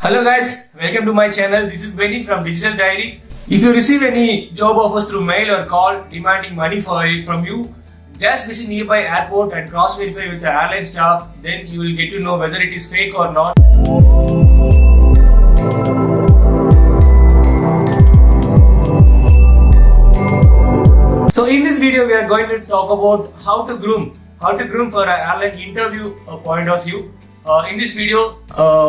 Hello guys, welcome to my channel. This is Benny from Digital Diary. If you receive any job offers through mail or call demanding money from you, just visit nearby airport and cross-verify with the airline staff. Then you will get to know whether it is fake or not. So in this video, we are going to talk about how to groom for an airline interview point of view. In this video,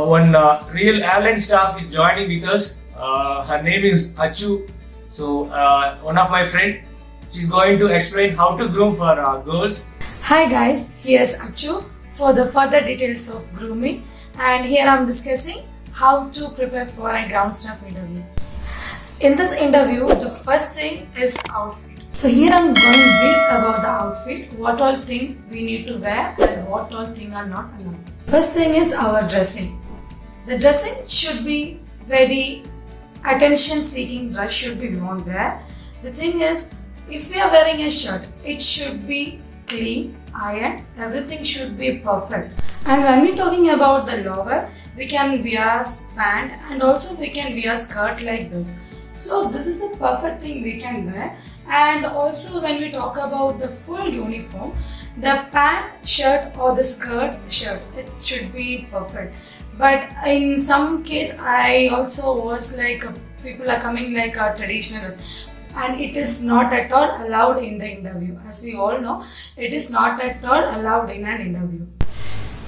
one real airline staff is joining with us. Her name is Achu. So one of my friend, she's going to explain how to groom for girls. Hi guys, here's Achu for the further details of grooming, and here I'm discussing how to prepare for a ground staff interview. In this interview, the first thing is outfit. So here I'm going to brief about the outfit, what all thing we need to wear and what all thing are not allowed. First thing is our dressing. The dressing should be very attention-seeking dress should be worn there. The thing is, if we are wearing a shirt, it should be clean, ironed, everything should be perfect. And when we're talking about the lower, we can wear pant and also we can wear skirt like this. So this is the perfect thing we can wear. And also when we talk about the full uniform, the pant, shirt or the skirt, it should be perfect. But in some case, I also was like people are coming like a traditionalist, and it is not at all allowed in the interview. As we all know, it is not at all allowed in an interview.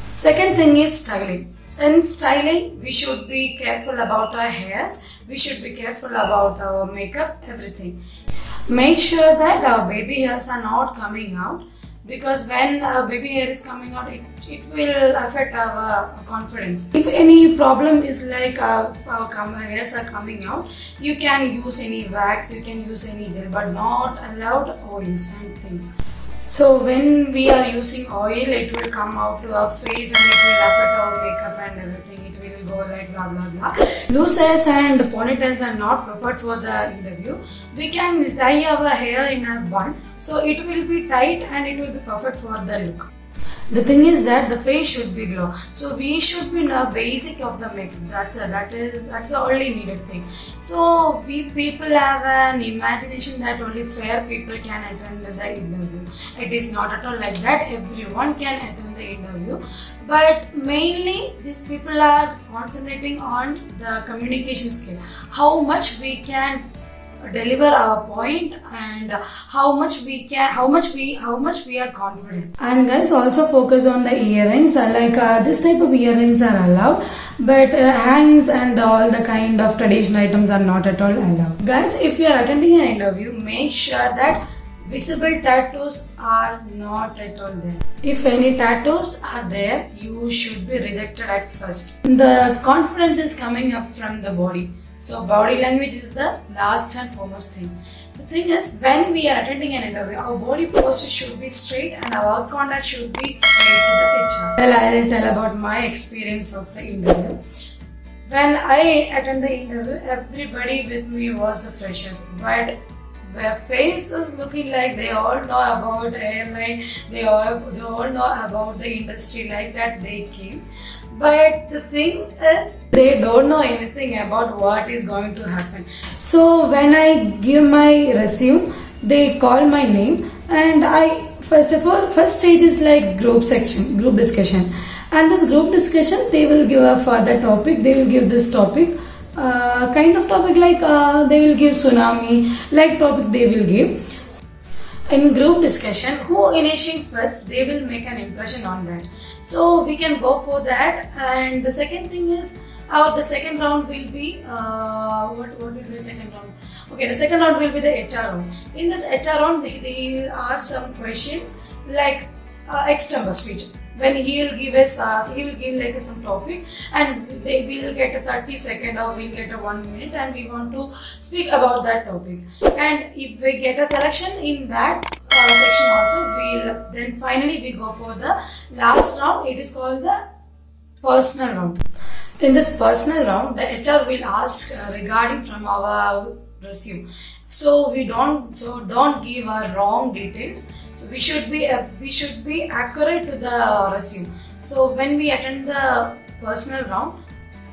Second thing is styling. In styling, we should be careful about our hairs. We should be careful about our makeup, everything. Make sure that our baby hairs are not coming out, because when baby hair is coming out, it will affect our confidence. If any problem is like our hairs are coming out, you can use any wax, you can use any gel, but not allowed oils and things. So when we are using oil, it will come out to our face and it will affect our makeup and everything. It will go like blah blah blah. Loose hairs and ponytails are not preferred for the interview. We can tie our hair in a bun, so it will be tight and it will be perfect for the look. The thing is that the face should be glow, so we should be the basic of the makeup. That's the only needed thing. So we people have an imagination that only fair people can attend the interview. It is not at all like that. Everyone can attend the interview, but mainly these people are concentrating on the communication skill. How much we can deliver our point and how much we are confident. And guys, also focus on the earrings. This type of earrings are allowed, but hangs and all the kind of traditional items are not at all allowed. Guys, if you are attending an interview, make sure that visible tattoos are not at all there. If any tattoos are there, you should be rejected at first. The confidence is coming up from the body. So body language is the last and foremost thing. The thing is, when we are attending an interview, our body posture should be straight and our eye contact should be straight to the HR. Well, I will tell about my experience of the interview. When I attended the interview, everybody with me was the freshers, but their face is looking like they all know about airline, they all know about the industry, like that they came. But the thing is, they don't know anything about what is going to happen. So when I give my resume, they call my name, and first stage is like group discussion. And this group discussion, they will give a further topic, they will give this topic, kind of topic like they will give tsunami, like topic they will give. In group discussion, who initiating first, they will make an impression on that. So we can go for that. And the second thing is, the second round will be, what will be the second round? Okay, the second round will be the HR round. In this HR round, they will ask some questions like extempore speech. When he will give like some topic, and we will get a 30 second or we'll get a 1 minute, and we want to speak about that topic. And if we get a selection in that section also, then finally we go for the last round. It is called the personal round. In this personal round, the HR will ask regarding from our resume. So don't give our wrong details. So we should be accurate to the resume. So when we attend the personal round,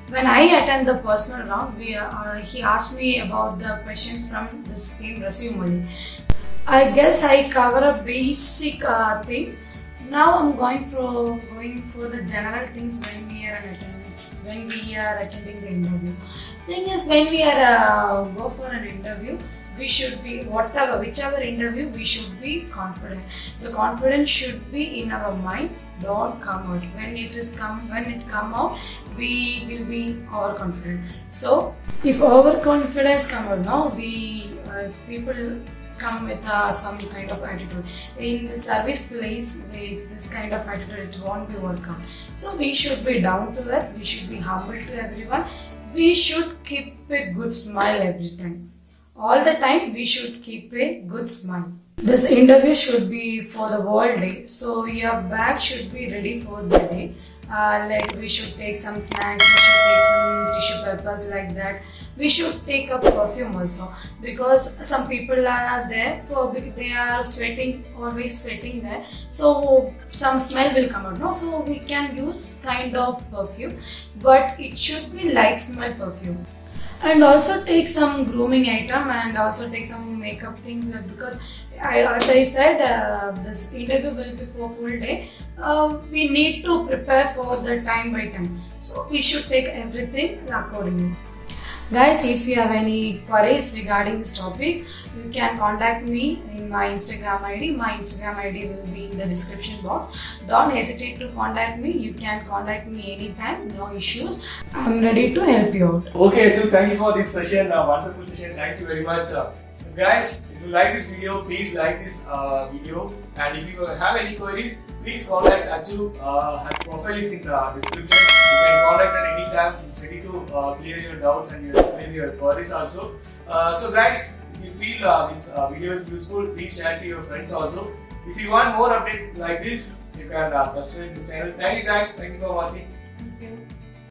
When I attend the personal round, he asked me about the questions from the same resume only. I guess I cover up basic things. Now I'm going for the general things when we are attending the interview. Thing is, when we are go for an interview, we should be whichever interview, we should be confident. The confidence should be in our mind. Don't come out. When it come out, we will be overconfident. So if overconfidence come out now, people come with some kind of attitude. In the service place, with this kind of attitude, it won't be work out. So we should be down to earth. We should be humble to everyone. We should keep a good smile every time. All the time, we should keep a good smile. This interview should be for the whole day, so your bag should be ready for the day. Like we should take some snacks, we should take some tissue papers like that. We should take a perfume also, because some people are there they are always sweating there. So some smell will come out, no? So we can use kind of perfume, but it should be light smell perfume. And also take some grooming item and also take some makeup things, because as I said, this interview will be for full day. We need to prepare for the time by time. So we should take everything accordingly. Guys, if you have any queries regarding this topic, you can contact me in my Instagram ID. My Instagram ID will be in the description box. Don't hesitate to contact me. You can contact me anytime, no issues. I'm ready to help you out. Okay, Achu, thank you for this session, wonderful session. Thank you very much. So guys, if you like this video, please like this video, and if you have any queries, please contact Achu. Her profile is in the description. You can contact her anytime. It's ready to clear your doubts and clear your queries also. So guys, if you feel this video is useful, please share to your friends also. If you want more updates like this, you can subscribe to this channel. Thank you guys. Thank you for watching. Thank you.